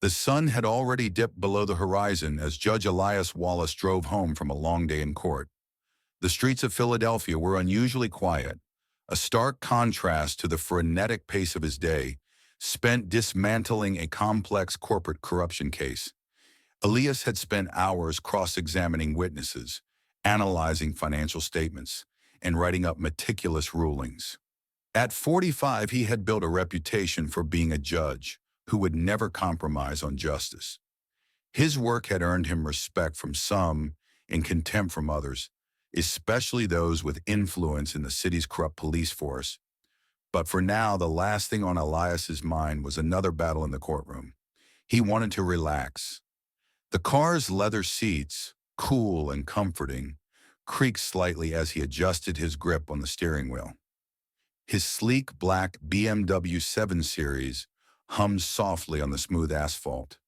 The sun had already dipped below the horizon as Judge Elias Wallace drove home from a long day in court. The streets of Philadelphia were unusually quiet, a stark contrast to the frenetic pace of his day, spent dismantling a complex corporate corruption case. Elias had spent hours cross-examining witnesses, analyzing financial statements, and writing up meticulous rulings. At 45, he had built a reputation for being a judge who would never compromise on justice. His work had earned him respect from some and contempt from others, especially those with influence in the city's corrupt police force. But for now, the last thing on Elias's mind was another battle in the courtroom. He wanted to relax. The car's leather seats, cool and comforting, creaked slightly as he adjusted his grip on the steering wheel. His sleek black BMW 7 Series hummed softly on the smooth asphalt.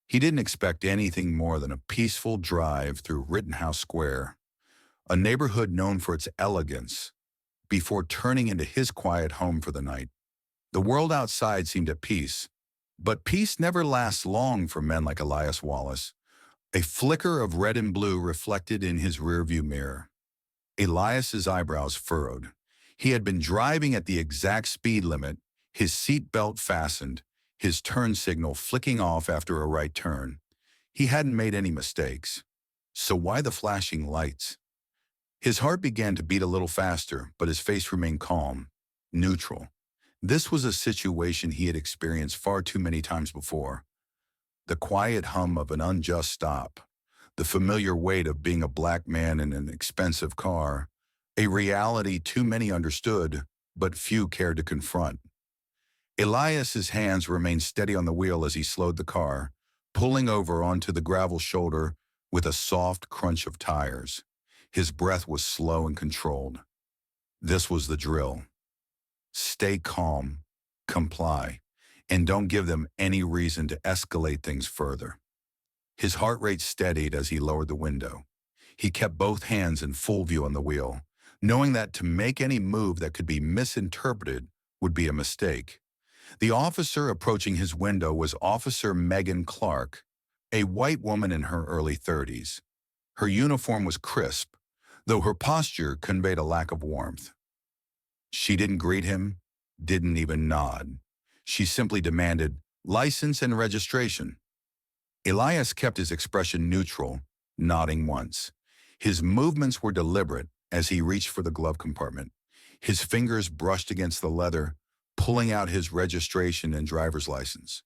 He didn't expect anything more than a peaceful drive through Rittenhouse Square, a neighborhood known for its elegance, before turning into his quiet home for the night. The world outside seemed at peace, but peace never lasts long for men like Elias Wallace. A flicker of red and blue reflected in his rearview mirror. Elias's eyebrows furrowed. He had been driving at the exact speed limit, his seatbelt fastened, his turn signal flicking off after a right turn. He hadn't made any mistakes. So why the flashing lights? His heart began to beat a little faster, but his face remained calm, neutral. This was a situation he had experienced far too many times before. The quiet hum of an unjust stop, the familiar weight of being a black man in an expensive car, a reality too many understood, but few cared to confront. Elias's hands remained steady on the wheel as he slowed the car, pulling over onto the gravel shoulder with a soft crunch of tires. His breath was slow and controlled. This was the drill. Stay calm, comply, and don't give them any reason to escalate things further. His heart rate steadied as he lowered the window. He kept both hands in full view on the wheel, knowing that to make any move that could be misinterpreted would be a mistake. The officer approaching his window was Officer Megan Clark, a white woman in her early 30s. Her uniform was crisp, though her posture conveyed a lack of warmth. She didn't greet him, didn't even nod. She simply demanded license and registration. Elias kept his expression neutral, nodding once. His movements were deliberate as he reached for the glove compartment. His fingers brushed against the leather, pulling out his registration and driver's license.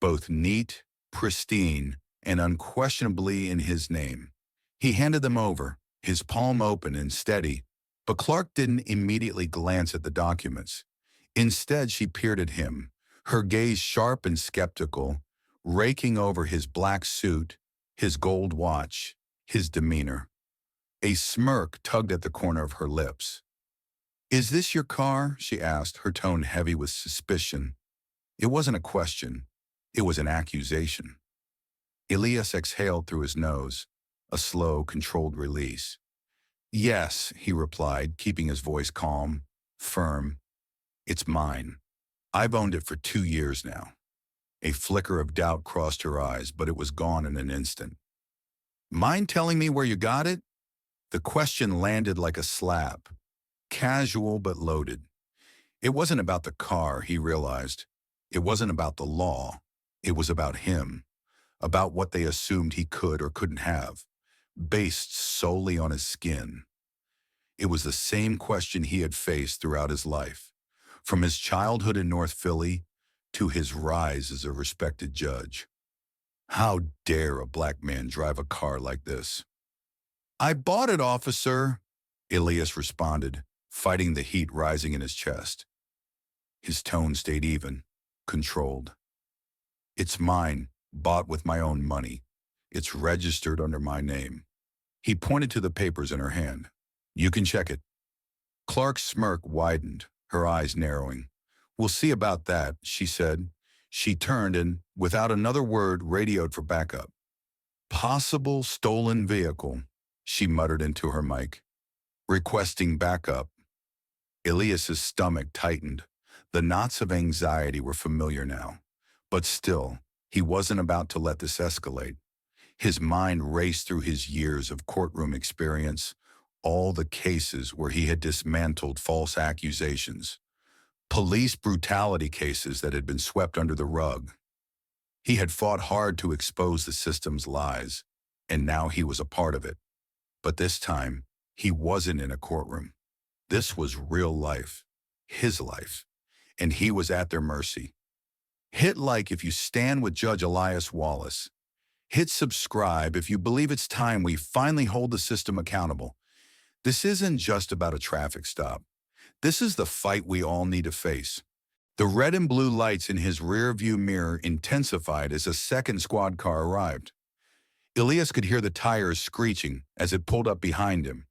Both neat, pristine, and unquestionably in his name. He handed them over, his palm open and steady, but Clark didn't immediately glance at the documents. Instead, she peered at him, her gaze sharp and skeptical, raking over his black suit, his gold watch, his demeanor. A smirk tugged at the corner of her lips. "Is this your car?" she asked, her tone heavy with suspicion. It wasn't a question. It was an accusation. Elias exhaled through his nose, a slow, controlled release. "Yes," he replied, keeping his voice calm, firm. "It's mine. I've owned it for 2 years now." A flicker of doubt crossed her eyes, but it was gone in an instant. "Mind telling me where you got it?" The question landed like a slap, casual but loaded. It wasn't about the car, he realized. It wasn't about the law. It was about him, about what they assumed he could or couldn't have, based solely on his skin. It was the same question he had faced throughout his life, from his childhood in North Philly to his rise as a respected judge. How dare a black man drive a car like this? "I bought it, officer," Elias responded, fighting the heat rising in his chest. His tone stayed even, controlled. "It's mine, bought with my own money. It's registered under my name." He pointed to the papers in her hand. "You can check it." Clark's smirk widened, her eyes narrowing. "We'll see about that," she said. She turned and, without another word, radioed for backup. "Possible stolen vehicle," she muttered into her mic. "Requesting backup." Elias's stomach tightened. The knots of anxiety were familiar now. But still, He wasn't about to let this escalate. His mind raced through his years of courtroom experience, all the cases where he had dismantled false accusations, police brutality cases that had been swept under the rug. He had fought hard to expose the system's lies, and now he was a part of it. But this time, he wasn't in a courtroom. This was real life, his life, and he was at their mercy. Hit like if you stand with Judge Elias Wallace. Hit subscribe if you believe it's time we finally hold the system accountable. This isn't just about a traffic stop. This is the fight we all need to face. The red and blue lights in his rear-view mirror intensified as a second squad car arrived. Elias could hear the tires screeching as it pulled up behind him.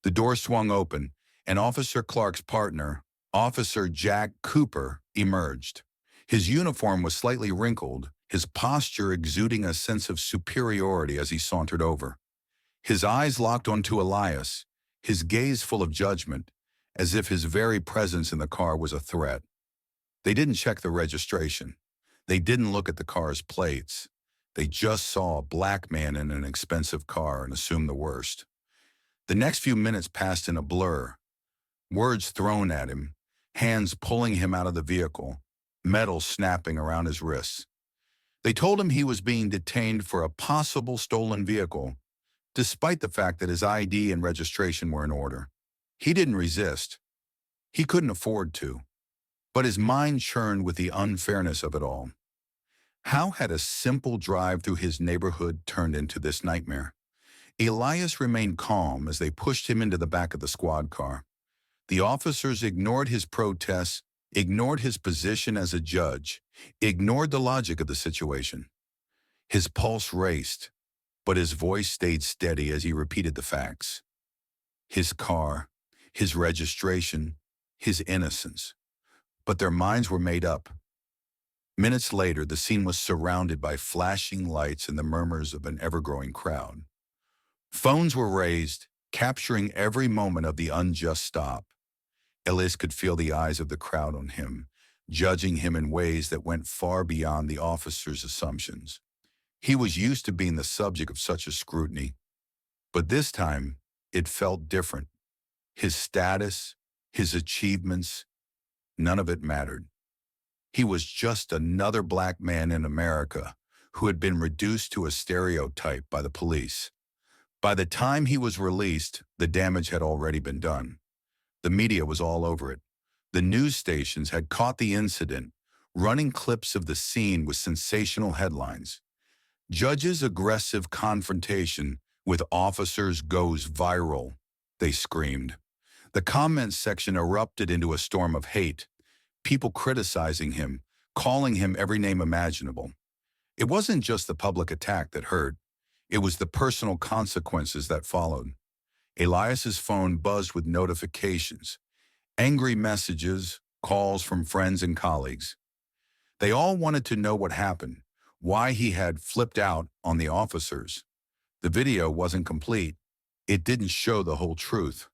The door swung open, and Officer Clark's partner, Officer Jack Cooper, emerged. His uniform was slightly wrinkled, his posture exuding a sense of superiority as he sauntered over. His eyes locked onto Elias, his gaze full of judgment, as if his very presence in the car was a threat. They didn't check the registration. They didn't look at the car's plates. They just saw a black man in an expensive car and assumed the worst. The next few minutes passed in a blur. Words thrown at him, hands pulling him out of the vehicle, metal snapping around his wrists. They told him he was being detained for a possible stolen vehicle, despite the fact that his ID and registration were in order. He didn't resist. He couldn't afford to. But his mind churned with the unfairness of it all. How had a simple drive through his neighborhood turned into this nightmare? Elias remained calm as they pushed him into the back of the squad car. The officers ignored his protests, ignored his position as a judge, ignored the logic of the situation. His pulse raced, but his voice stayed steady as he repeated the facts. His car, his registration, his innocence. But their minds were made up. Minutes later, the scene was surrounded by flashing lights and the murmurs of an ever-growing crowd. Phones were raised, capturing every moment of the unjust stop. Elias could feel the eyes of the crowd on him, judging him in ways that went far beyond the officer's assumptions. He was used to being the subject of such a scrutiny, but this time it felt different. His status, his achievements, none of it mattered. He was just another black man in America who had been reduced to a stereotype by the police. By the time he was released, the damage had already been done. The media was all over it. The news stations had caught the incident, running clips of the scene with sensational headlines. Judge's aggressive confrontation with officers goes viral, they screamed. The comments section erupted into a storm of hate, people criticizing him, calling him every name imaginable. It wasn't just the public attack that hurt. It was the personal consequences that followed. Elias's phone buzzed with notifications, angry messages, calls from friends and colleagues. They all wanted to know what happened, why he had flipped out on the officers. The video wasn't complete. It didn't show the whole truth.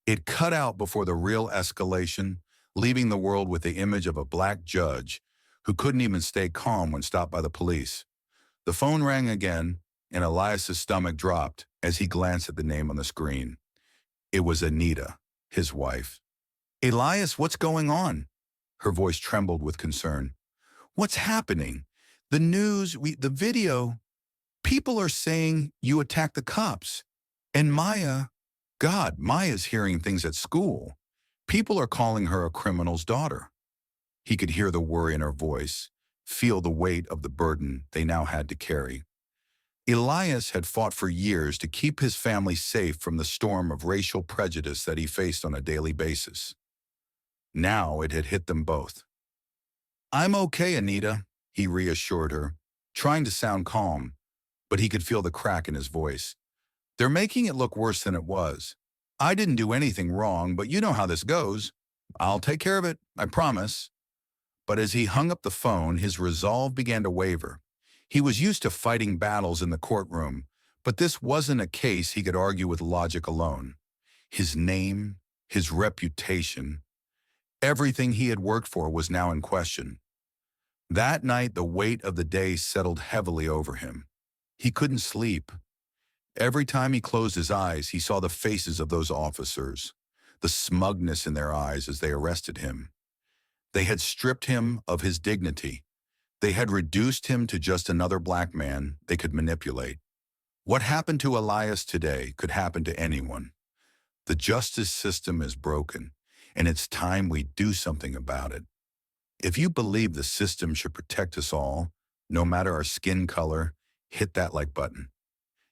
It cut out before the real escalation, leaving the world with the image of a black judge who couldn't even stay calm when stopped by the police. The phone rang again, and Elias's stomach dropped as he glanced at the name on the screen. It was Anita, his wife. "Elias, what's going on?" Her voice trembled with concern. "What's happening? The news, the video, people are saying you attacked the cops. And Maya, God, Maya's hearing things at school. People are calling her a criminal's daughter." He could hear the worry in her voice, feel the weight of the burden they now had to carry. Elias had fought for years to keep his family safe from the storm of racial prejudice that he faced on a daily basis. Now it had hit them both. "I'm okay, Anita," he reassured her, trying to sound calm, but he could feel the crack in his voice. "They're making it look worse than it was. I didn't do anything wrong, but you know how this goes. I'll take care of it, I promise." But as he hung up the phone, his resolve began to waver. He was used to fighting battles in the courtroom, but this wasn't a case he could argue with logic alone. His name, his reputation, everything he had worked for was now in question. That night, the weight of the day settled heavily over him. He couldn't sleep. Every time he closed his eyes, he saw the faces of those officers, the smugness in their eyes as they arrested him. They had stripped him of his dignity. They had reduced him to just another black man they could manipulate. What happened to Elias today could happen to anyone. The justice system is broken, and it's time we do something about it. If you believe the system should protect us all, no matter our skin color, hit that like button.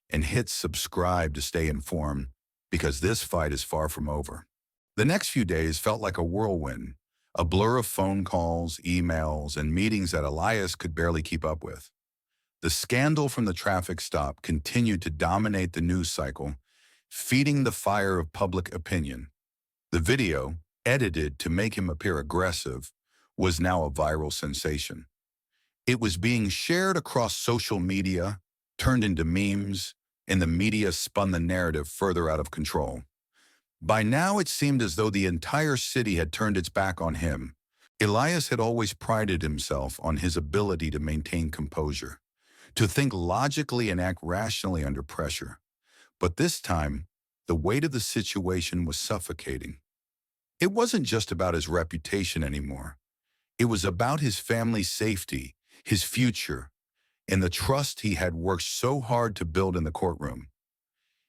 And hit subscribe to stay informed, because this fight is far from over. The next few days felt like a whirlwind, a blur of phone calls, emails, and meetings that Elias could barely keep up with. The scandal from the traffic stop continued to dominate the news cycle, feeding the fire of public opinion. The video, edited to make him appear aggressive, was now a viral sensation. It was being shared across social media, turned into memes, and the media spun the narrative further out of control. By now, it seemed as though the entire city had turned its back on him. Elias had always prided himself on his ability to maintain composure, to think logically and act rationally under pressure. But this time, the weight of the situation was suffocating. It wasn't just about his reputation anymore. It was about his family's safety, his future, and the trust he had worked so hard to build in the courtroom.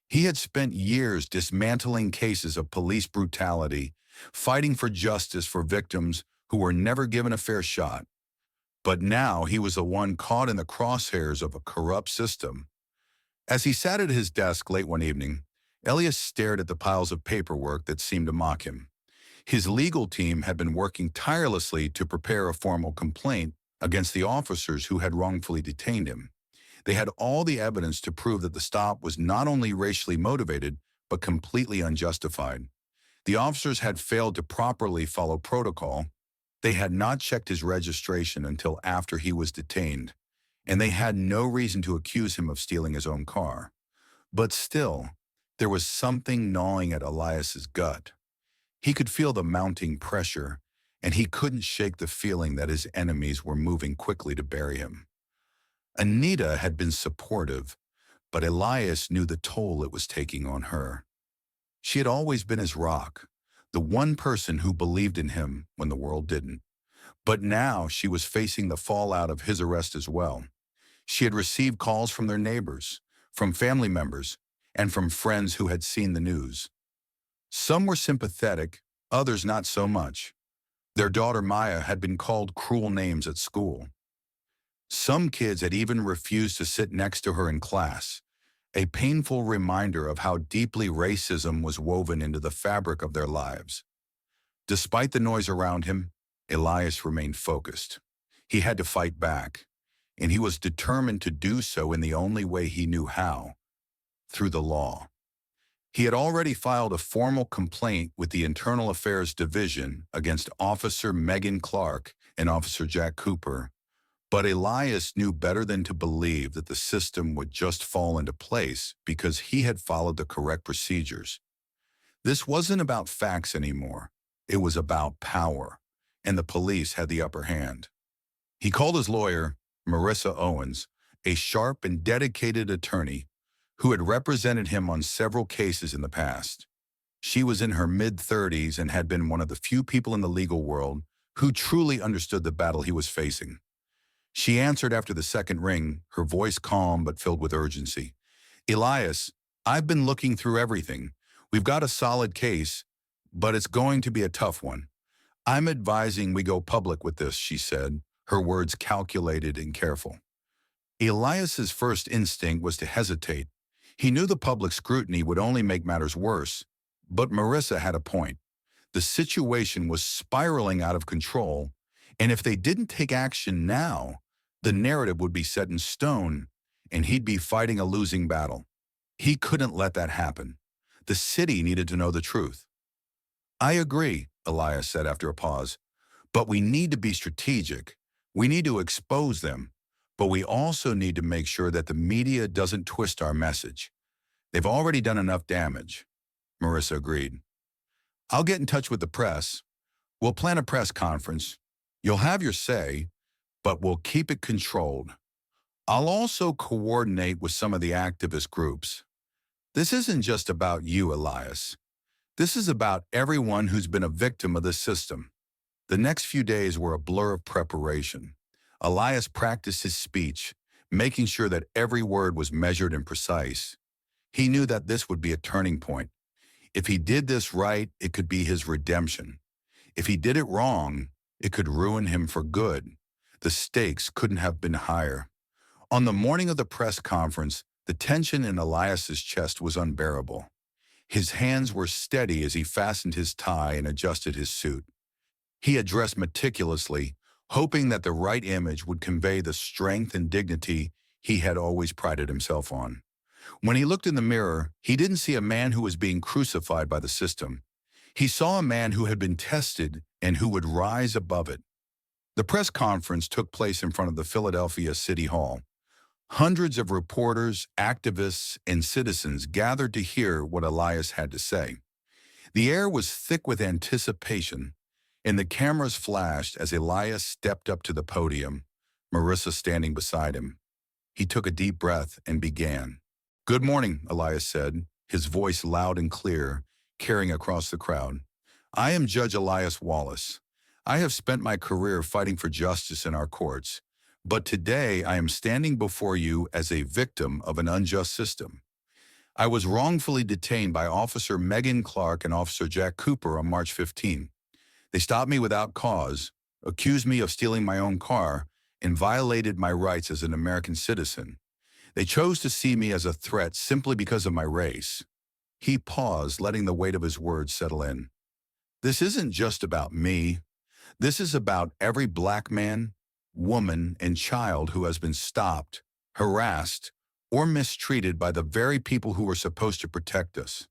He had spent years dismantling cases of police brutality, fighting for justice for victims who were never given a fair shot. But now he was the one caught in the crosshairs of a corrupt system. As he sat at his desk late one evening, Elias stared at the piles of paperwork that seemed to mock him. His legal team had been working tirelessly to prepare a formal complaint against the officers who had wrongfully detained him. They had all the evidence to prove that the stop was not only racially motivated, but completely unjustified. The officers had failed to properly follow protocol. They had not checked his registration until after he was detained, and they had no reason to accuse him of stealing his own car. But still, there was something gnawing at Elias's gut. He could feel the mounting pressure, and he couldn't shake the feeling that his enemies were moving quickly to bury him. Anita had been supportive, but Elias knew the toll it was taking on her. She had always been his rock, the one person who believed in him when the world didn't. But now she was facing the fallout of his arrest as well. She had received calls from their neighbors, from family members, and from friends who had seen the news. Some were sympathetic, others not so much. Their daughter Maya had been called cruel names at school. Some kids had even refused to sit next to her in class, a painful reminder of how deeply racism was woven into the fabric of their lives. Despite the noise around him, Elias remained focused. He had to fight back, and he was determined to do so in the only way he knew how, through the law. He had already filed a formal complaint with the Internal Affairs Division against Officer Megan Clark and Officer Jack Cooper, but Elias knew better than to believe that the system would just fall into place because he had followed the correct procedures. This wasn't about facts anymore. It was about power, and the police had the upper hand. He called his lawyer, Marissa Owens, a sharp and dedicated attorney who had represented him on several cases in the past. She was in her mid-30s and had been one of the few people in the legal world who truly understood the battle he was facing. She answered after the second ring, her voice calm but filled with urgency. "Elias, I've been looking through everything. We've got a solid case, but it's going to be a tough one. I'm advising we go public with this," she said, her words calculated and careful. Elias's first instinct was to hesitate. He knew the public scrutiny would only make matters worse, but Marissa had a point. The situation was spiraling out of control, and if they didn't take action now, the narrative would be set in stone, and he'd be fighting a losing battle. He couldn't let that happen. The city needed to know the truth. "I agree," Elias said after a pause, "but we need to be strategic. We need to expose them, but we also need to make sure that the media doesn't twist our message. They've already done enough damage." Marissa agreed. "I'll get in touch with the press. We'll plan a press conference. You'll have your say, but we'll keep it controlled. I'll also coordinate with some of the activist groups. This isn't just about you, Elias. This is about everyone who's been a victim of this system. The next few days were a blur of preparation. Elias practiced his speech, making sure that every word was measured and precise. He knew that this would be a turning point. If he did this right, it could be his redemption. If he did it wrong, it could ruin him for good. The stakes couldn't have been higher. On the morning of the press conference, the tension in Elias's chest was unbearable. His hands were steady as he fastened his tie and adjusted his suit. He had dressed meticulously, hoping that the right image would convey the strength and dignity he had always prided himself on. When he looked in the mirror, he didn't see a man who was being crucified by the system. He saw a man who had been tested and who would rise above it. The press conference took place in front of the Philadelphia City Hall. Hundreds of reporters, activists, and citizens gathered to hear what Elias had to say. The air was thick with anticipation, and the cameras flashed as Elias stepped up to the podium, Marissa standing beside him. He took a deep breath and began. "Good morning," Elias said, his voice loud and clear, carrying across the crowd. "I am Judge Elias Wallace. I have spent my career fighting for justice in our courts, but today I am standing before you as a victim of an unjust system. I was wrongfully detained by Officer Megan Clark and Officer Jack Cooper on March 15. They stopped me without cause, accused me of stealing my own car, and violated my rights as an American citizen. They chose to see me as a threat simply because of my race." He paused, letting the weight of his words settle in. "This isn't just about me. This is about every black man, woman, and child who has been stopped, harassed, or mistreated by the very people who were supposed to protect us.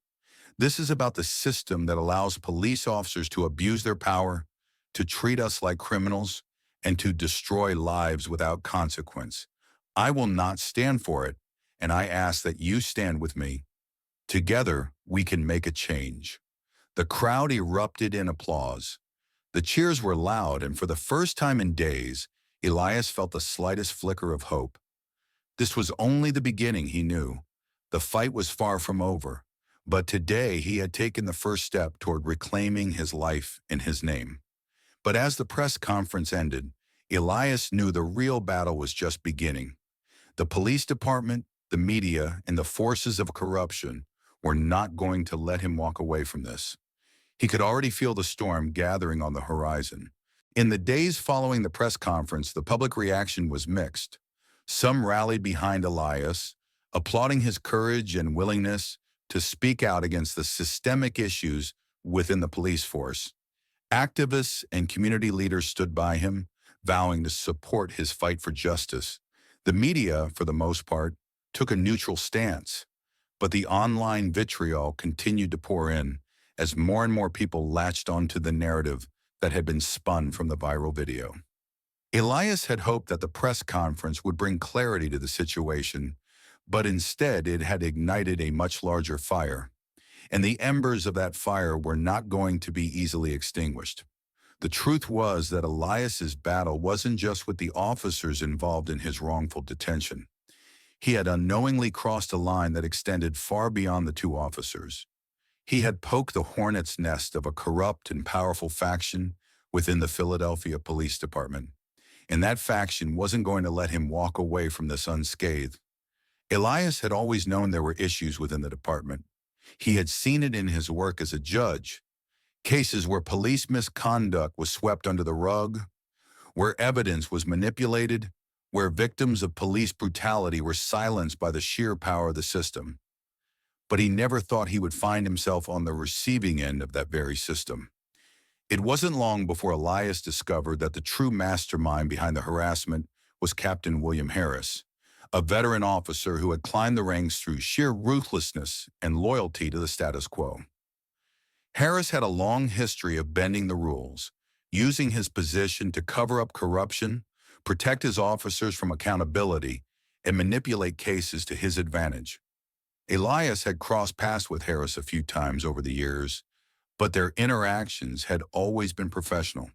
This is about the system that allows police officers to abuse their power, to treat us like criminals, and to destroy lives without consequence. I will not stand for it, and I ask that you stand with me. Together, we can make a change." The crowd erupted in applause. The cheers were loud, and for the first time in days, Elias felt the slightest flicker of hope. This was only the beginning, he knew. The fight was far from over, but today he had taken the first step toward reclaiming his life and his name. But as the press conference ended, Elias knew the real battle was just beginning. The police department, the media, and the forces of corruption were not going to let him walk away from this. He could already feel the storm gathering on the horizon. In the days following the press conference, the public reaction was mixed. Some rallied behind Elias, applauding his courage and willingness to speak out against the systemic issues within the police force. Activists and community leaders stood by him, vowing to support his fight for justice. The media, for the most part, took a neutral stance, but the online vitriol continued to pour in as more and more people latched onto the narrative that had been spun from the viral video. Elias had hoped that the press conference would bring clarity to the situation, but instead it had ignited a much larger fire, and the embers of that fire were not going to be easily extinguished. The truth was that Elias's battle wasn't just with the officers involved in his wrongful detention. He had unknowingly crossed a line that extended far beyond the two officers. He had poked the hornet's nest of a corrupt and powerful faction within the Philadelphia Police Department, and that faction wasn't going to let him walk away from this unscathed. Elias had always known there were issues within the department. He had seen it in his work as a judge. Cases where police misconduct was swept under the rug, where evidence was manipulated, where victims of police brutality were silenced by the sheer power of the system. But he never thought he would find himself on the receiving end of that very system. It wasn't long before Elias discovered that the true mastermind behind the harassment was Captain William Harris, a veteran officer who had climbed the ranks through sheer ruthlessness and loyalty to the status quo. Harris had a long history of bending the rules, using his position to cover up corruption, protect his officers from accountability, and manipulate cases to his advantage. Elias had crossed paths with Harris a few times over the years, but their interactions had always been professional.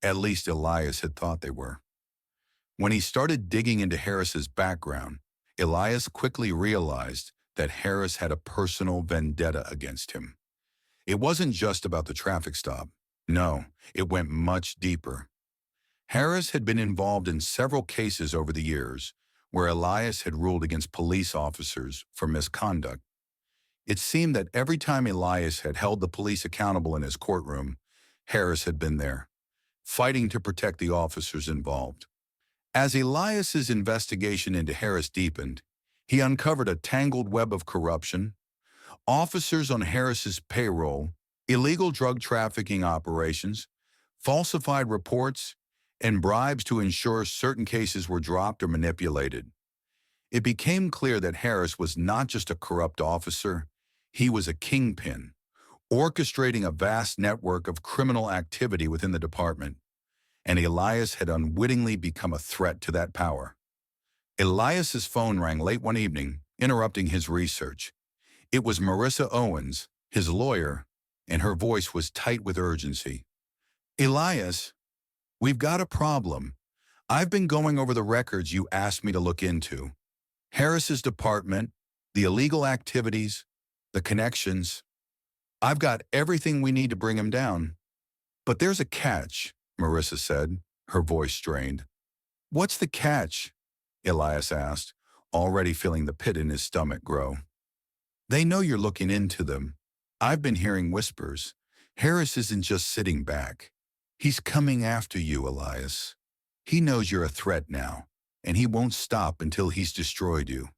At least Elias had thought they were. When he started digging into Harris's background, Elias quickly realized that Harris had a personal vendetta against him. It wasn't just about the traffic stop. No, it went much deeper. Harris had been involved in several cases over the years where Elias had ruled against police officers for misconduct. It seemed that every time Elias had held the police accountable in his courtroom, Harris had been there, fighting to protect the officers involved. As Elias's investigation into Harris deepened, he uncovered a tangled web of corruption, officers on Harris's payroll, illegal drug trafficking operations, falsified reports, and bribes to ensure certain cases were dropped or manipulated. It became clear that Harris was not just a corrupt officer, he was a kingpin, orchestrating a vast network of criminal activity within the department, and Elias had unwittingly become a threat to that power. Elias's phone rang late one evening, interrupting his research. It was Marissa Owens, his lawyer, and her voice was tight with urgency. "Elias, we've got a problem. I've been going over the records you asked me to look into. Harris's department, the illegal activities, the connections. I've got everything we need to bring him down. But there's a catch," Marissa said, her voice strained. "What's the catch?" Elias asked, already feeling the pit in his stomach grow. "They know you're looking into them. I've been hearing whispers. Harris isn't just sitting back. He's coming after you, Elias. He knows you're a threat now, and he won't stop until he's destroyed you."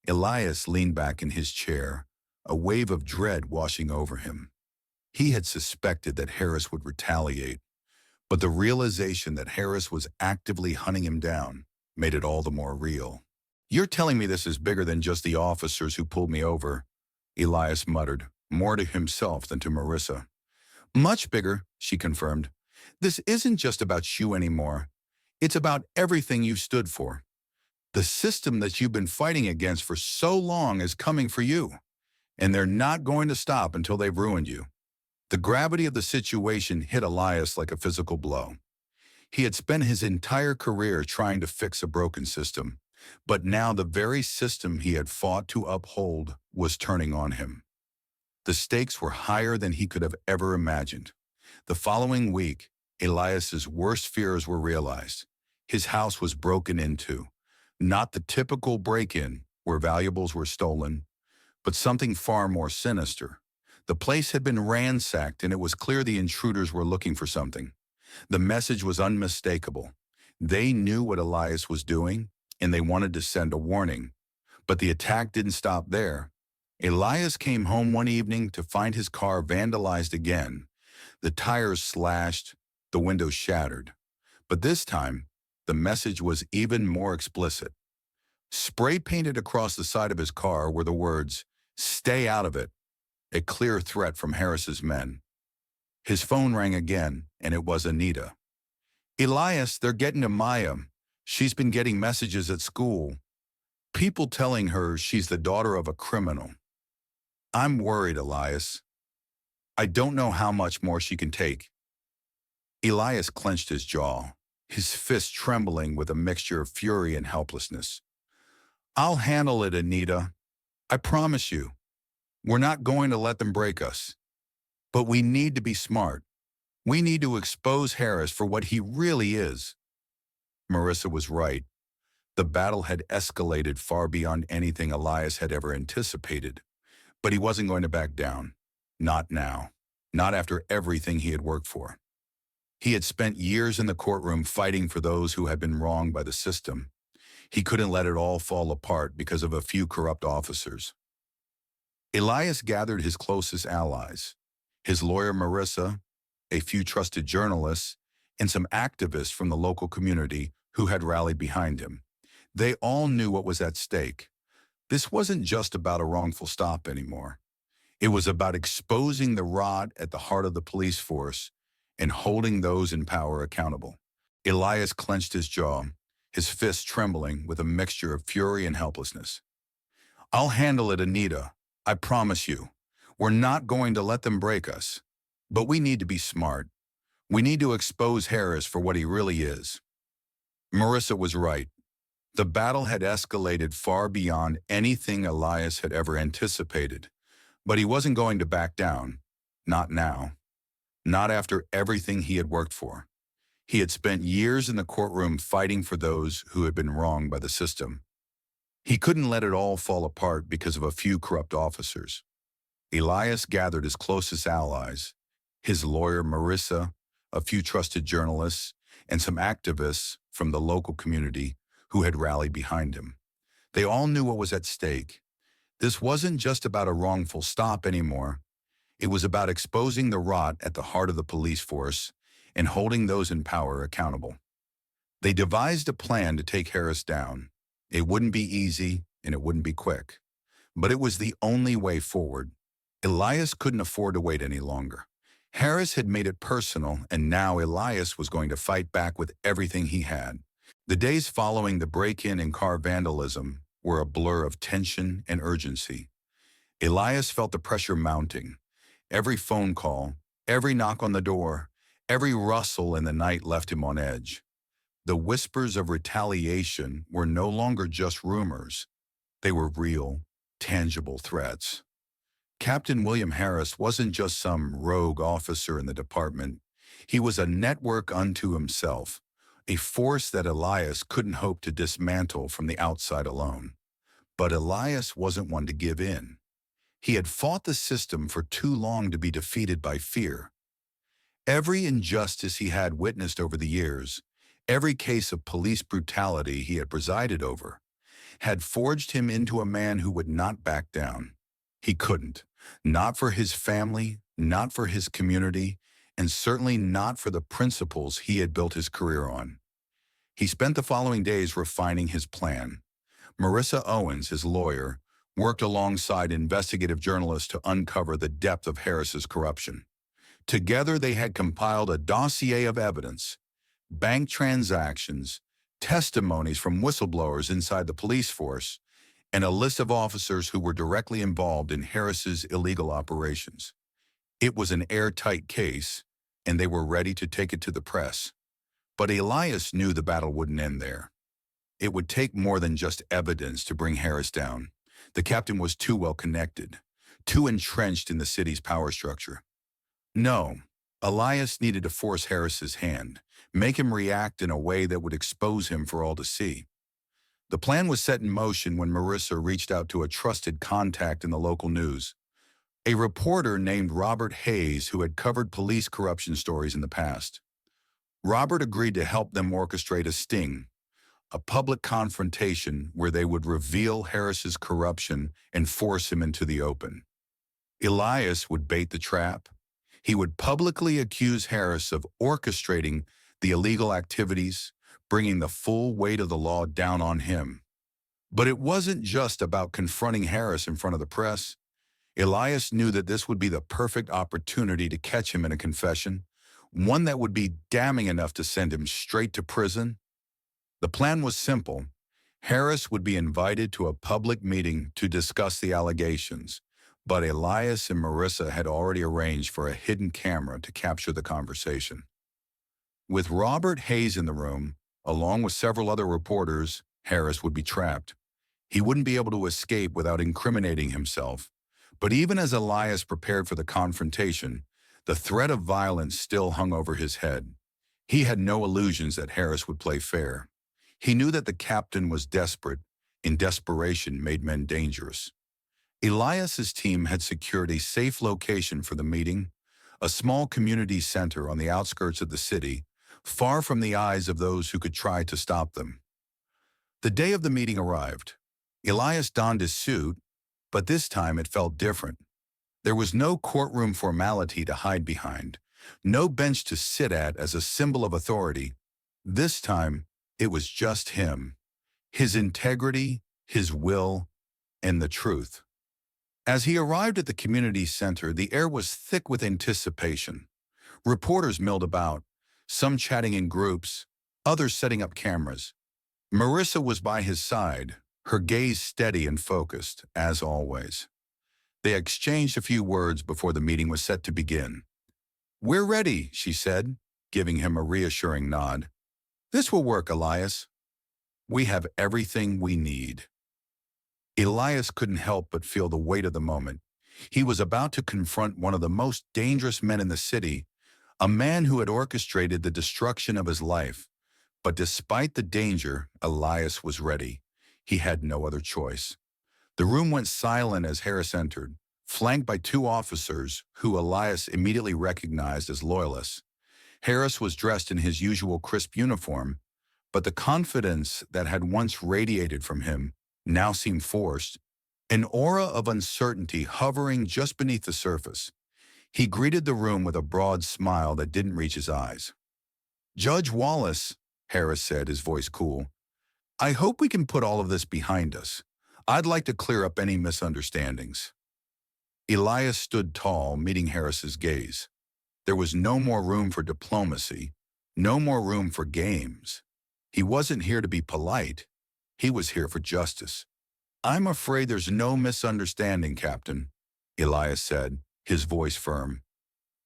Elias leaned back in his chair, a wave of dread washing over him. He had suspected that Harris would retaliate, but the realization that Harris was actively hunting him down made it all the more real. "You're telling me this is bigger than just the officers who pulled me over," Elias muttered, more to himself than to Marissa. "Much bigger," she confirmed. "This isn't just about you anymore. It's about everything you stood for. The system that you've been fighting against for so long is coming for you, and they're not going to stop until they've ruined you." The gravity of the situation hit Elias like a physical blow. He had spent his entire career trying to fix a broken system, but now the very system he had fought to uphold was turning on him. The stakes were higher than he could have ever imagined. The following week, Elias's worst fears were realized. His house was broken into. Not the typical break-in where valuables were stolen, but something far more sinister. The place had been ransacked, and it was clear the intruders were looking for something. The message was unmistakable. They knew what Elias was doing, and they wanted to send a warning. But the attack didn't stop there. Elias came home one evening to find his car vandalized again. The tires slashed, the windows shattered. But this time, the message was even more explicit. Spray painted across the side of his car were the words, "Stay out of it," a clear threat from Harris's men. His phone rang again, and it was Anita. "Elias, they're getting to Maya. She's been getting messages at school. People telling her she's the daughter of a criminal. I'm worried, Elias. I don't know how much more she can take." Elias clenched his jaw, his fist trembling with a mixture of fury and helplessness. "I'll handle it, Anita. I promise you. We're not going to let them break us. But we need to be smart. We need to expose Harris for what he really is." Marissa was right. The battle had escalated far beyond anything Elias had ever anticipated. But he wasn't going to back down. Not now. Not after everything he had worked for. He had spent years in the courtroom fighting for those who had been wronged by the system. He couldn't let it all fall apart because of a few corrupt officers. Elias gathered his closest allies, his lawyer Marissa, a few trusted journalists, and some activists from the local community who had rallied behind him. They all knew what was at stake. This wasn't just about a wrongful stop anymore. It was about exposing the rot at the heart of the police force and holding those in power accountable. Elias clenched his jaw, his fists trembling with a mixture of fury and helplessness. "I'll handle it, Anita. I promise you. We're not going to let them break us. But we need to be smart. We need to expose Harris for what he really is." Marissa was right. The battle had escalated far beyond anything Elias had ever anticipated. But he wasn't going to back down. Not now. Not after everything he had worked for. He had spent years in the courtroom fighting for those who had been wronged by the system. He couldn't let it all fall apart because of a few corrupt officers. Elias gathered his closest allies, his lawyer Marissa, a few trusted journalists, and some activists from the local community who had rallied behind him. They all knew what was at stake. This wasn't just about a wrongful stop anymore. It was about exposing the rot at the heart of the police force and holding those in power accountable. They devised a plan to take Harris down. It wouldn't be easy and it wouldn't be quick, but it was the only way forward. Elias couldn't afford to wait any longer. Harris had made it personal, and now Elias was going to fight back with everything he had. The days following the break-in and car vandalism were a blur of tension and urgency. Elias felt the pressure mounting. Every phone call, every knock on the door, every rustle in the night left him on edge. The whispers of retaliation were no longer just rumors. They were real, tangible threats. Captain William Harris wasn't just some rogue officer in the department. He was a network unto himself, a force that Elias couldn't hope to dismantle from the outside alone. But Elias wasn't one to give in. He had fought the system for too long to be defeated by fear. Every injustice he had witnessed over the years, every case of police brutality he had presided over, had forged him into a man who would not back down. He couldn't. Not for his family, not for his community, and certainly not for the principles he had built his career on. He spent the following days refining his plan. Marissa Owens, his lawyer, worked alongside investigative journalists to uncover the depth of Harris's corruption. Together they had compiled a dossier of evidence, bank transactions, testimonies from whistleblowers inside the police force, and a list of officers who were directly involved in Harris's illegal operations. It was an airtight case, and they were ready to take it to the press. But Elias knew the battle wouldn't end there. It would take more than just evidence to bring Harris down. The captain was too well connected, too entrenched in the city's power structure. No, Elias needed to force Harris's hand, make him react in a way that would expose him for all to see. The plan was set in motion when Marissa reached out to a trusted contact in the local news, a reporter named Robert Hayes who had covered police corruption stories in the past. Robert agreed to help them orchestrate a sting, a public confrontation where they would reveal Harris's corruption and force him into the open. Elias would bait the trap. He would publicly accuse Harris of orchestrating the illegal activities, bringing the full weight of the law down on him. But it wasn't just about confronting Harris in front of the press. Elias knew that this would be the perfect opportunity to catch him in a confession, one that would be damning enough to send him straight to prison. The plan was simple. Harris would be invited to a public meeting to discuss the allegations, but Elias and Marissa had already arranged for a hidden camera to capture the conversation. With Robert Hayes in the room, along with several other reporters, Harris would be trapped. He wouldn't be able to escape without incriminating himself. But even as Elias prepared for the confrontation, the threat of violence still hung over his head. He had no illusions that Harris would play fair. He knew that the captain was desperate, and desperation made men dangerous. Elias's team had secured a safe location for the meeting, a small community center on the outskirts of the city, far from the eyes of those who could try to stop them. The day of the meeting arrived. Elias donned his suit, but this time it felt different. There was no courtroom formality to hide behind, no bench to sit at as a symbol of authority. This time, it was just him, his integrity, his will, and the truth. As he arrived at the community center, the air was thick with anticipation. Reporters milled about, some chatting in groups, others setting up cameras. Marissa was by his side, her gaze steady and focused, as always. They exchanged a few words before the meeting was set to begin. "We're ready," she said, giving him a reassuring nod. This will work, Elias. We have everything we need. Elias couldn't help but feel the weight of the moment. He was about to confront one of the most dangerous men in the city, a man who had orchestrated the destruction of his life. But despite the danger, Elias was ready. He had no other choice. The room went silent as Harris entered, flanked by two officers who Elias immediately recognized as loyalists. Harris was dressed in his usual crisp uniform, but the confidence that had once radiated from him now seemed forced, an aura of uncertainty hovering just beneath the surface. He greeted the room with a broad smile that didn't reach his eyes. "Judge Wallace," Harris said, his voice cool, "I hope we can put all of this behind us. I'd like to clear up any misunderstandings." Elias stood tall, meeting Harris's gaze. There was no more room for diplomacy, no more room for games. He wasn't here to be polite. He was here for justice. "I'm afraid there's no misunderstanding, Captain," Elias said, his voice firm.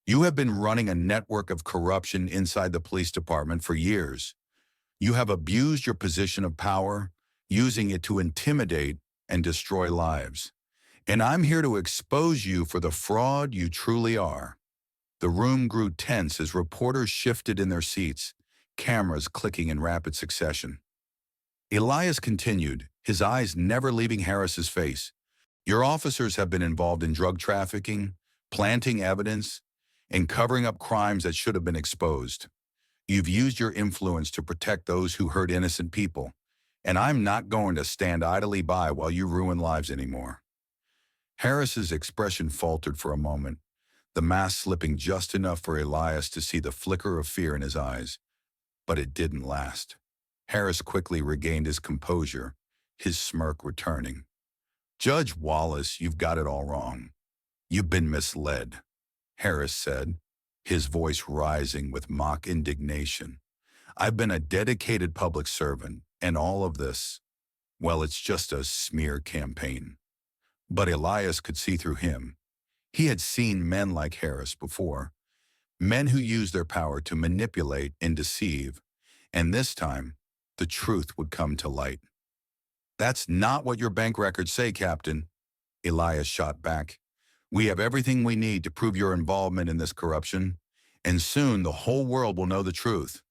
"You have been running a network of corruption inside the police department for years. You have abused your position of power, using it to intimidate and destroy lives. And I'm here to expose you for the fraud you truly are." The room grew tense as reporters shifted in their seats, cameras clicking in rapid succession. Elias continued, his eyes never leaving Harris's face. "Your officers have been involved in drug trafficking, planting evidence, and covering up crimes that should have been exposed. You've used your influence to protect those who hurt innocent people, and I'm not going to stand idly by while you ruin lives anymore." Harris's expression faltered for a moment, the mask slipping just enough for Elias to see the flicker of fear in his eyes. But it didn't last. Harris quickly regained his composure, his smirk returning. "Judge Wallace, you've got it all wrong. You've been misled," Harris said, his voice rising with mock indignation. "I've been a dedicated public servant, and all of this, well, it's just a smear campaign." But Elias could see through him. He had seen men like Harris before, men who used their power to manipulate and deceive, and this time, the truth would come to light. "That's not what your bank records say, Captain," Elias shot back. "We have everything we need to prove your involvement in this corruption, and soon the whole world will know the truth."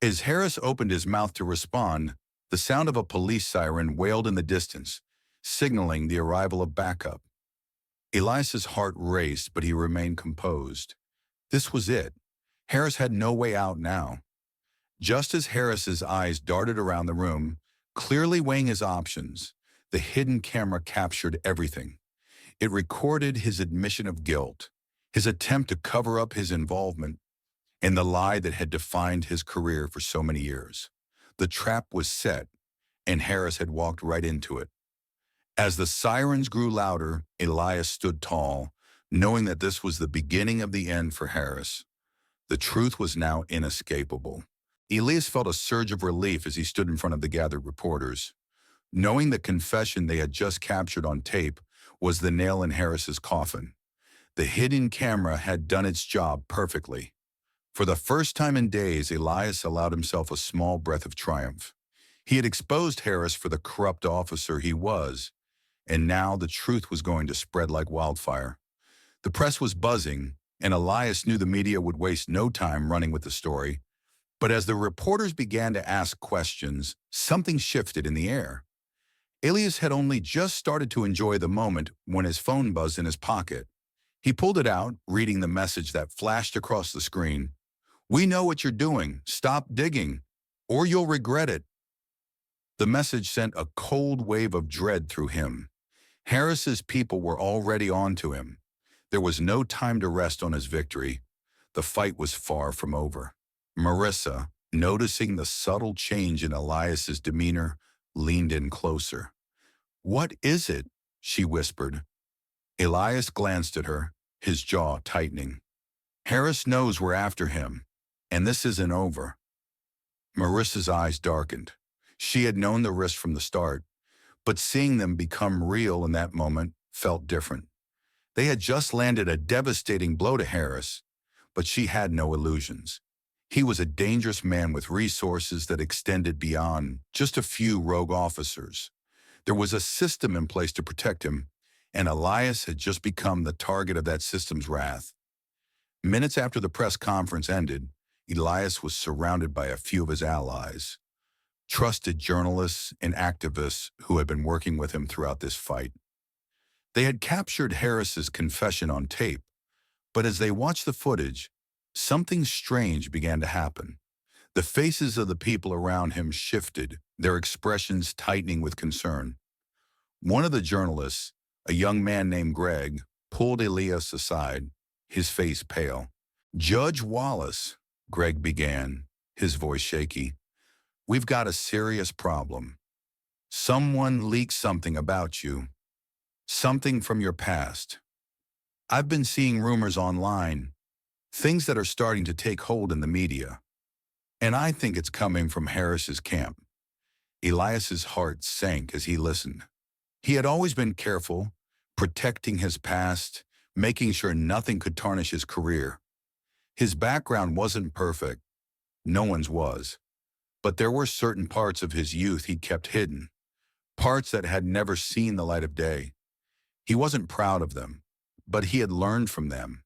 As Harris opened his mouth to respond, the sound of a police siren wailed in the distance, signaling the arrival of backup. Elias's heart raced, but he remained composed. This was it. Harris had no way out now. Just as Harris's eyes darted around the room, clearly weighing his options, the hidden camera captured everything. It recorded his admission of guilt, his attempt to cover up his involvement, and the lie that had defined his career for so many years. The trap was set, and Harris had walked right into it. As the sirens grew louder, Elias stood tall, knowing that this was the beginning of the end for Harris. The truth was now inescapable. Elias felt a surge of relief as he stood in front of the gathered reporters. Knowing the confession they had just captured on tape was the nail in Harris's coffin. The hidden camera had done its job perfectly. For the first time in days, Elias allowed himself a small breath of triumph. He had exposed Harris for the corrupt officer he was, and now the truth was going to spread like wildfire. The press was buzzing, and Elias knew the media would waste no time running with the story. But as the reporters began to ask questions, something shifted in the air. Elias had only just started to enjoy the moment when his phone buzzed in his pocket. He pulled it out, reading the message that flashed across the screen. "We know what you're doing. Stop digging, or you'll regret it." The message sent a cold wave of dread through him. Harris's people were already on to him. There was no time to rest on his victory. The fight was far from over. Marissa, noticing the subtle change in Elias's demeanor, leaned in closer. "What is it?" she whispered. Elias glanced at her, his jaw tightening. "Harris knows we're after him, and this isn't over." Marissa's eyes darkened. She had known the risk from the start, but seeing them become real in that moment felt different. They had just landed a devastating blow to Harris, but she had no illusions. He was a dangerous man with resources that extended beyond just a few rogue officers. There was a system in place to protect him, and Elias had just become the target of that system's wrath. Minutes after the press conference ended, Elias was surrounded by a few of his allies, trusted journalists and activists who had been working with him throughout this fight. They had captured Harris's confession on tape, but as they watched the footage, something strange began to happen. The faces of the people around him shifted, their expressions tightening with concern. One of the journalists, a young man named Greg, pulled Elias aside, his face pale. "Judge Wallace," Greg began, his voice shaky, "we've got a serious problem. Someone leaked something about you, something from your past. I've been seeing rumors online, things that are starting to take hold in the media, and I think it's coming from Harris's camp." Elias's heart sank as he listened. He had always been careful, protecting his past, making sure nothing could tarnish his career. His background wasn't perfect, no one's was, but there were certain parts of his youth he kept hidden, parts that had never seen the light of day. He wasn't proud of them, but he had learned from them.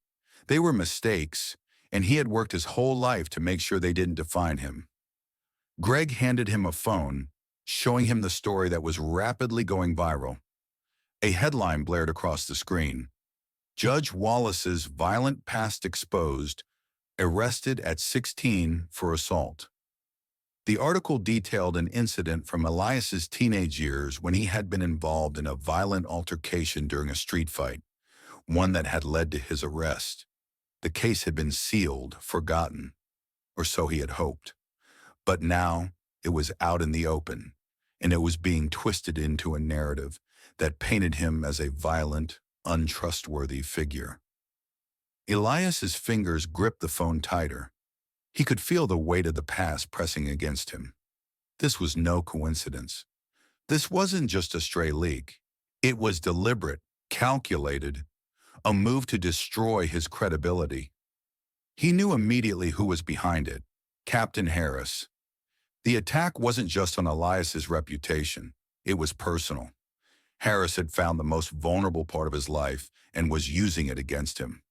They were mistakes, and he had worked his whole life to make sure they didn't define him. Greg handed him a phone, showing him the story that was rapidly going viral. A headline blared across the screen: "Judge Wallace's violent past exposed, arrested at 16 for assault." The article detailed an incident from Elias's teenage years when he had been involved in a violent altercation during a street fight, one that had led to his arrest. The case had been sealed, forgotten, or so he had hoped. But now it was out in the open, and it was being twisted into a narrative that painted him as a violent, untrustworthy figure. Elias's fingers gripped the phone tighter. He could feel the weight of the past pressing against him. This was no coincidence. This wasn't just a stray leak. It was deliberate, calculated, a move to destroy his credibility. He knew immediately who was behind it: Captain Harris. The attack wasn't just on Elias's reputation, it was personal. Harris had found the most vulnerable part of his life and was using it against him.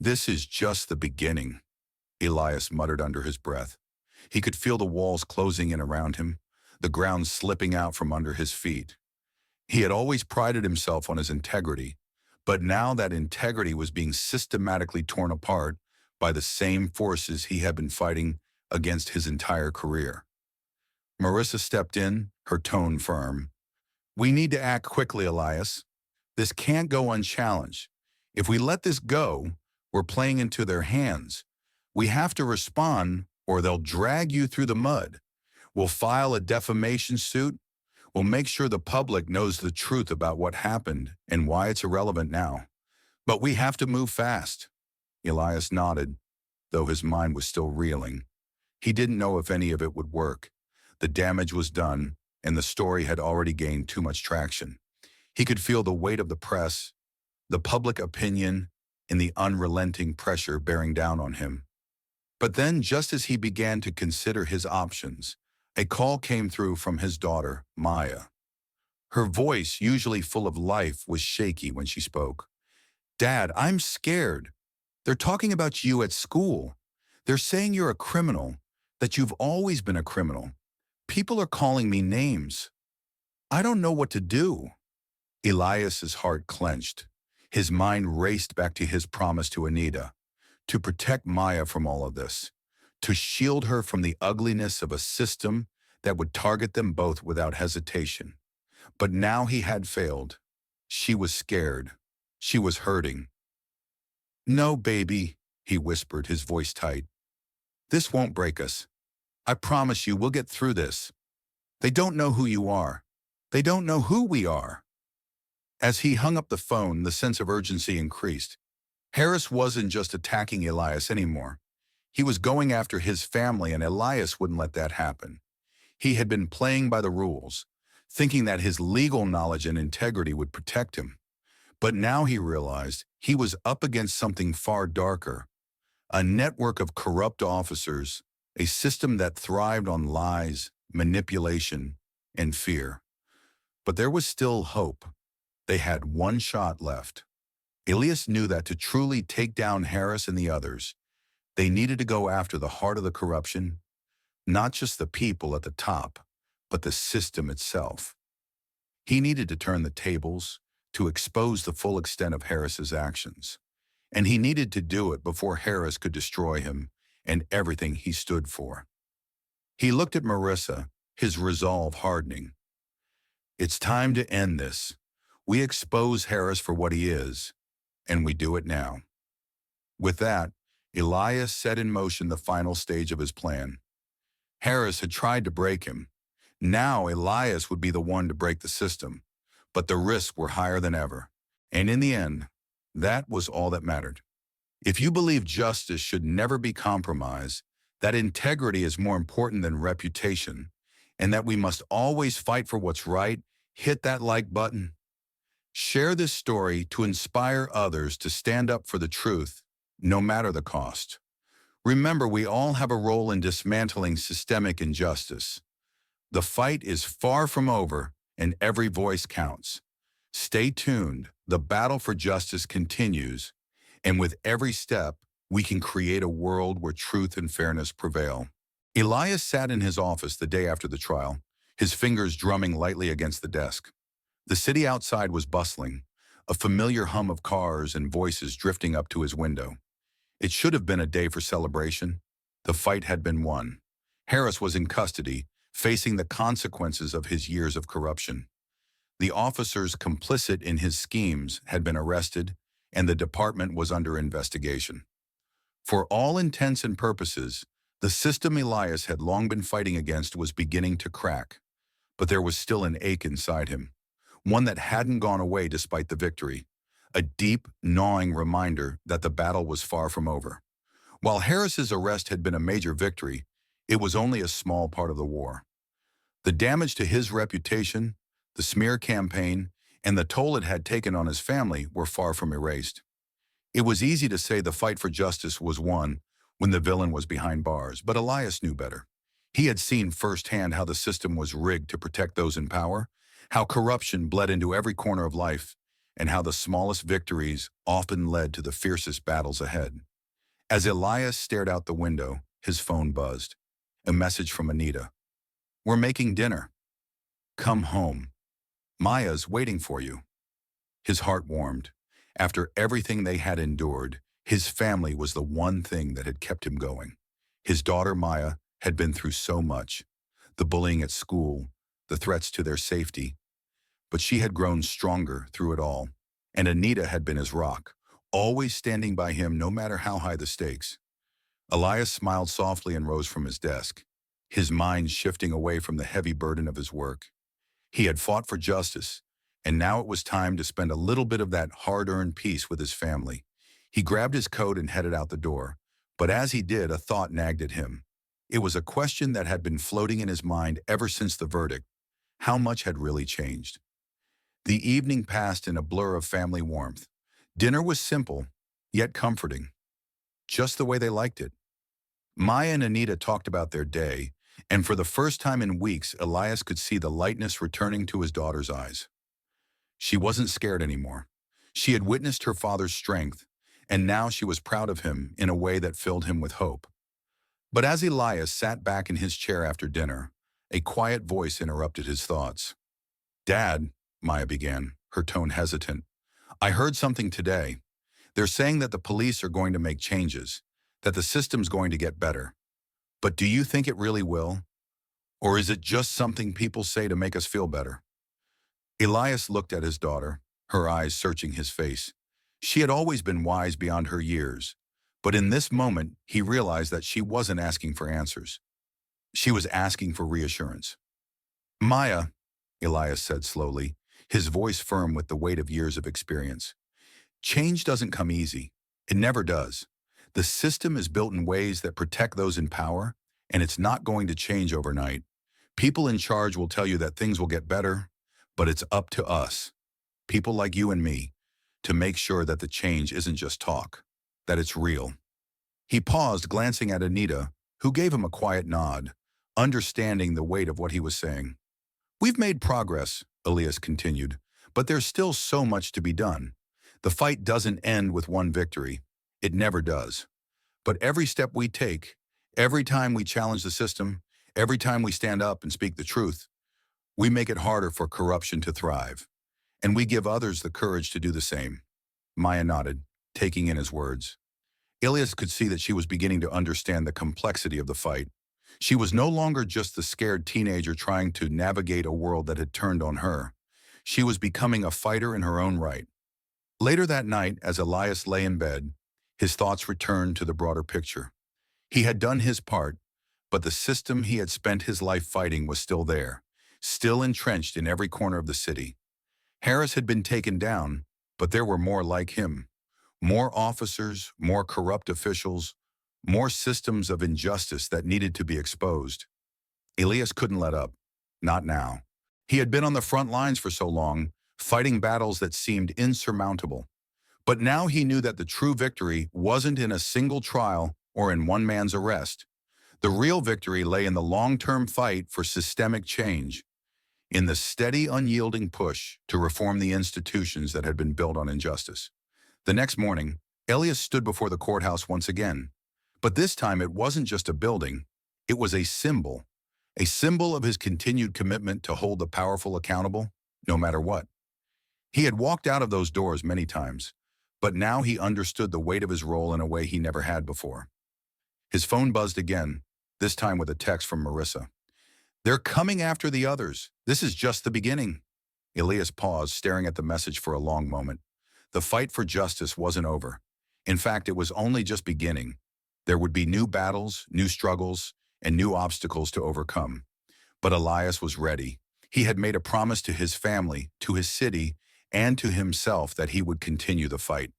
"This is just the beginning," Elias muttered under his breath. He could feel the walls closing in around him, the ground slipping out from under his feet. He had always prided himself on his integrity, but now that integrity was being systematically torn apart by the same forces he had been fighting against his entire career. Marissa stepped in, her tone firm. "We need to act quickly, Elias. This can't go unchallenged. If we let this go, we're playing into their hands. We have to respond, or they'll drag you through the mud. We'll file a defamation suit. We'll make sure the public knows the truth about what happened and why it's irrelevant now. But we have to move fast." Elias nodded, though his mind was still reeling. He didn't know if any of it would work. The damage was done, and the story had already gained too much traction. He could feel the weight of the press, the public opinion, and the unrelenting pressure bearing down on him. But then, just as he began to consider his options, a call came through from his daughter, Maya. Her voice, usually full of life, was shaky when she spoke. "Dad, I'm scared. They're talking about you at school. They're saying you're a criminal, that you've always been a criminal. People are calling me names. I don't know what to do." Elias's heart clenched. His mind raced back to his promise to Anita, to protect Maya from all of this, to shield her from the ugliness of a system that would target them both without hesitation. But now he had failed. She was scared. She was hurting. "No, baby," he whispered, his voice tight. "This won't break us. I promise you we'll get through this. They don't know who you are. They don't know who we are." As he hung up the phone, the sense of urgency increased. Harris wasn't just attacking Elias anymore. He was going after his family, and Elias wouldn't let that happen. He had been playing by the rules, thinking that his legal knowledge and integrity would protect him. But now he realized he was up against something far darker, A network of corrupt officers, a system that thrived on lies, manipulation, and fear. But there was still hope. They had one shot left. Elias knew that to truly take down Harris and the others, they needed to go after the heart of the corruption, not just the people at the top, but the system itself. He needed to turn the tables, to expose the full extent of Harris's actions. And he needed to do it before Harris could destroy him and everything he stood for. He looked at Marissa, his resolve hardening. It's time to end this. We expose Harris for what he is, and we do it now. With that, Elias set in motion the final stage of his plan. Harris had tried to break him. Now Elias would be the one to break the system, but the risks were higher than ever. And in the end, that was all that mattered. If you believe justice should never be compromised, that integrity is more important than reputation, and that we must always fight for what's right, hit that like button. Share this story to inspire others to stand up for the truth, no matter the cost. Remember, we all have a role in dismantling systemic injustice. The fight is far from over, and every voice counts. Stay tuned. The battle for justice continues, and with every step, we can create a world where truth and fairness prevail. Elias sat in his office the day after the trial, his fingers drumming lightly against the desk. The city outside was bustling, a familiar hum of cars and voices drifting up to his window. It should have been a day for celebration. The fight had been won. Harris was in custody, facing the consequences of his years of corruption. The officers complicit in his schemes had been arrested, and the department was under investigation. For all intents and purposes, the system Elias had long been fighting against was beginning to crack. But there was still an ache inside him, one that hadn't gone away despite the victory, a deep, gnawing reminder that the battle was far from over. While Harris's arrest had been a major victory, it was only a small part of the war. The damage to his reputation, the smear campaign, and the toll it had taken on his family were far from erased. It was easy to say the fight for justice was won when the villain was behind bars, but Elias knew better. He had seen firsthand how the system was rigged to protect those in power, how corruption bled into every corner of life, and how the smallest victories often led to the fiercest battles ahead. As Elias stared out the window, his phone buzzed. A message from Anita. "We're making dinner. Come home. Maya's waiting for you." His heart warmed. After everything they had endured, his family was the one thing that had kept him going. His daughter Maya had been through so much, the bullying at school, the threats to their safety, but she had grown stronger through it all, and Anita had been his rock, always standing by him no matter how high the stakes. Elias smiled softly and rose from his desk, his mind shifting away from the heavy burden of his work. He had fought for justice, and now it was time to spend a little bit of that hard-earned peace with his family. He grabbed his coat and headed out the door, but as he did, a thought nagged at him. It was a question that had been floating in his mind ever since the verdict. How much had really changed? The evening passed in a blur of family warmth. Dinner was simple, yet comforting, just the way they liked it. Maya and Anita talked about their day, and for the first time in weeks, Elias could see the lightness returning to his daughter's eyes. She wasn't scared anymore. She had witnessed her father's strength, and now she was proud of him in a way that filled him with hope. But as Elias sat back in his chair after dinner, a quiet voice interrupted his thoughts. "Dad," Maya began, her tone hesitant, "I heard something today. They're saying that the police are going to make changes, that the system's going to get better. But do you think it really will? Or is it just something people say to make us feel better?" Elias looked at his daughter, her eyes searching his face. She had always been wise beyond her years, but in this moment, he realized that she wasn't asking for answers. She was asking for reassurance. "Maya," Elias said slowly, his voice firm with the weight of years of experience. "Change doesn't come easy. It never does. The system is built in ways that protect those in power, and it's not going to change overnight. People in charge will tell you that things will get better, but it's up to us, people like you and me, to make sure that the change isn't just talk, that it's real." He paused, glancing at Anita, who gave him a quiet nod, understanding the weight of what he was saying. "We've made progress," Elias continued, "but there's still so much to be done. The fight doesn't end with one victory. It never does. But every step we take, every time we challenge the system, every time we stand up and speak the truth, we make it harder for corruption to thrive. And we give others the courage to do the same." Maya nodded, taking in his words. Elias could see that she was beginning to understand the complexity of the fight. She was no longer just the scared teenager trying to navigate a world that had turned on her. She was becoming a fighter in her own right. Later that night, as Elias lay in bed, his thoughts returned to the broader picture. He had done his part, but the system he had spent his life fighting was still there, still entrenched in every corner of the city. Harris had been taken down, but there were more like him. More officers, more corrupt officials, more systems of injustice that needed to be exposed. Elias couldn't let up. Not now. He had been on the front lines for so long, fighting battles that seemed insurmountable. But now he knew that the true victory wasn't in a single trial or in one man's arrest. The real victory lay in the long-term fight for systemic change, in the steady, unyielding push to reform the institutions that had been built on injustice. The next morning, Elias stood before the courthouse once again. But this time it wasn't just a building, it was a symbol of his continued commitment to hold the powerful accountable, no matter what. He had walked out of those doors many times, but now he understood the weight of his role in a way he never had before. His phone buzzed again, this time with a text from Marissa. "They're coming after the others. This is just the beginning." Elias paused, staring at the message for a long moment. The fight for justice wasn't over. In fact, it was only just beginning. There would be new battles, new struggles, and new obstacles to overcome. But Elias was ready. He had made a promise to his family, to his city, and to himself that he would continue the fight.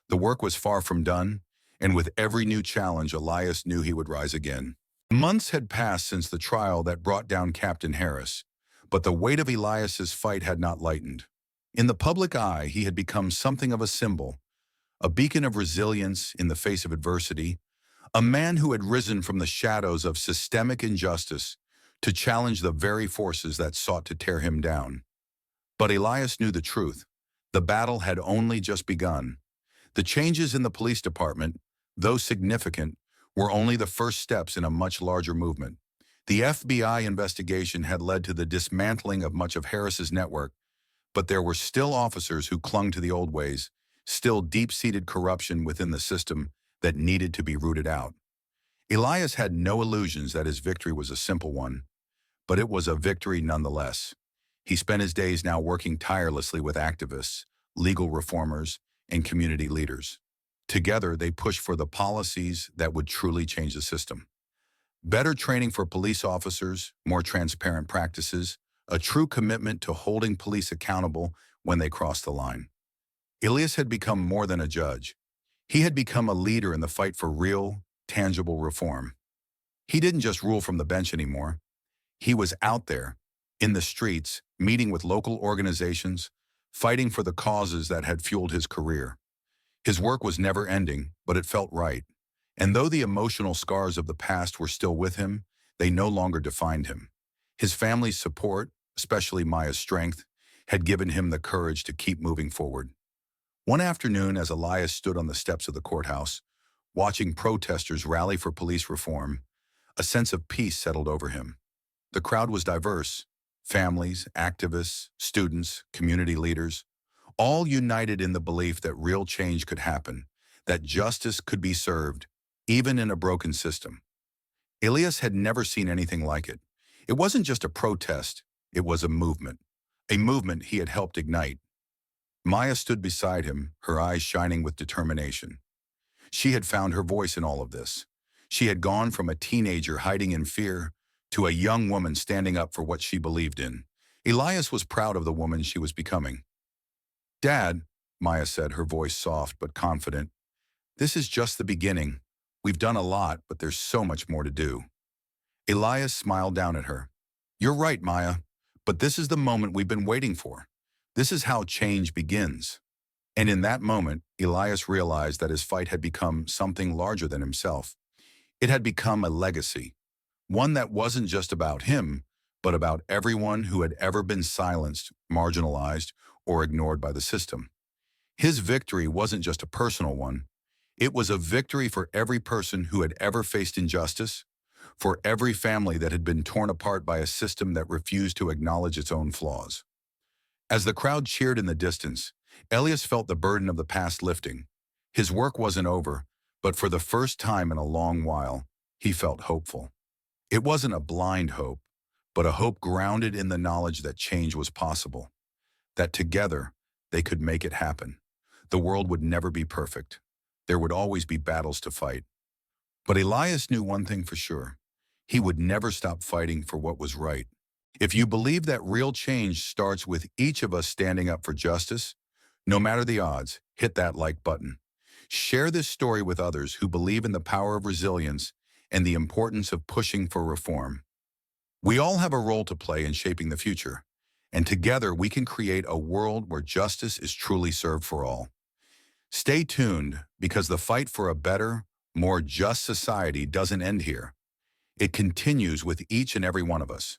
The work was far from done, and with every new challenge, Elias knew he would rise again. Months had passed since the trial that brought down Captain Harris, but the weight of Elias's fight had not lightened. In the public eye, he had become something of a symbol, a beacon of resilience in the face of adversity, a man who had risen from the shadows of systemic injustice to challenge the very forces that sought to tear him down. But Elias knew the truth. The battle had only just begun. The changes in the police department, though significant, were only the first steps in a much larger movement. The FBI investigation had led to the dismantling of much of Harris's network, but there were still officers who clung to the old ways, still deep-seated corruption within the system that needed to be rooted out. Elias had no illusions that his victory was a simple one, but it was a victory nonetheless. He spent his days now working tirelessly with activists, legal reformers, and community leaders. Together, they pushed for the policies that would truly change the system. Better training for police officers, more transparent practices, a true commitment to holding police accountable when they crossed the line. Elias had become more than a judge. He had become a leader in the fight for real, tangible reform. He didn't just rule from the bench anymore. He was out there, in the streets, meeting with local organizations, fighting for the causes that had fueled his career. His work was never ending, but it felt right. And though the emotional scars of the past were still with him, they no longer defined him. His family's support, especially Maya's strength, had given him the courage to keep moving forward. One afternoon, as Elias stood on the steps of the courthouse, watching protesters rally for police reform, a sense of peace settled over him. The crowd was diverse: families, activists, students, community leaders, all united in the belief that real change could happen, that justice could be served, even in a broken system. Elias had never seen anything like it. It wasn't just a protest, it was a movement he had helped ignite. Maya stood beside him, her eyes shining with determination. She had found her voice in all of this. She had gone from a teenager hiding in fear to a young woman standing up for what she believed in. Elias was proud of the woman she was becoming. "Dad," Maya said, her voice soft but confident, "this is just the beginning. We've done a lot, but there's so much more to do." Elias smiled down at her. "You're right, Maya, but this is the moment we've been waiting for. This is how change begins." And in that moment, Elias realized that his fight had become something larger than himself. It had become a legacy, one that wasn't just about him, but about everyone who had ever been silenced, marginalized, or ignored by the system. His victory wasn't just a personal one. It was a victory for every person who had ever faced injustice, for every family that had been torn apart by a system that refused to acknowledge its own flaws. As the crowd cheered in the distance, Elias felt the burden of the past lifting. His work wasn't over, but for the first time in a long while, he felt hopeful. It wasn't a blind hope, but a hope grounded in the knowledge that change was possible, that together they could make it happen. The world would never be perfect. There would always be battles to fight. But Elias knew one thing for sure. He would never stop fighting for what was right. If you believe that real change starts with each of us standing up for justice, no matter the odds, hit that like button. Share this story with others who believe in the power of resilience and the importance of pushing for reform. We all have a role to play in shaping the future, and together we can create a world where justice is truly served for all. Stay tuned, because the fight for a better, more just society doesn't end here. It continues with each and every one of us.